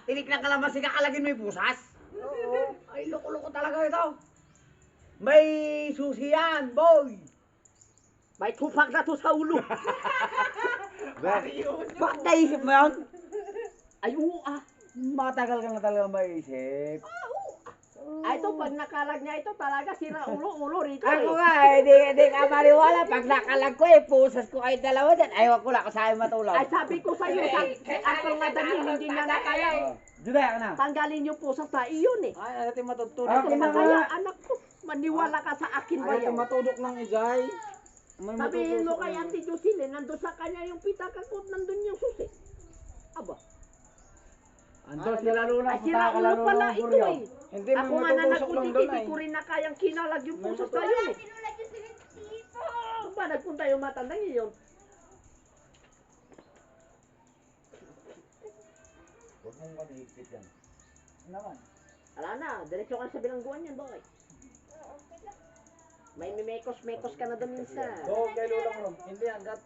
Tinik ng kalamansi kakalagin mo yung pusas. Oo. Ay, loko-loko talaga ito. May susi yan, boy. May tupak na to sa ulo. Bakit naisip mo yun? Ay, oo ah. Matagal ka na talaga maisip. Ay, ito, pag nakalag niya ito, talaga sira ulo rito Ako eh. nga, hindi ka maniwala. Pag nakalag ko pusas ko kayo dalawa dyan. Ayaw ko lang kasama matulog. Ay, sabi ko sa'yo, ang madali, hindi niya na kaya eh. Juday ako na. Tanggalin yung pusas na iyon eh. Ay, natin matutulog. Ah, Ito okay pa na kaya, nga. anak ko, maniwala ka sa akin ba Ay, natin yan? matudok ng ijay. May Sabihin mo matutusok kay na. Auntie Jocelyn, nandun sa kanya yung pitaka ko, nandun yung susi. Aba, Andos sila luna. ay sira ulo pala ito eh. Hindi, may Ako nga na matutusok lang nagpunti, doon hindi ay. ko rin na kayang kinalag yung pusas na yun eh. Ano ba, nagpunta yung matandang yun? Huwag mong kanihigpit yan. Naman. Wala na, diretso ka sa bilangguan yan, boy. May mekos-mekos ka na doon minsan. Go, kay Lola Rom. Hindi, hanggat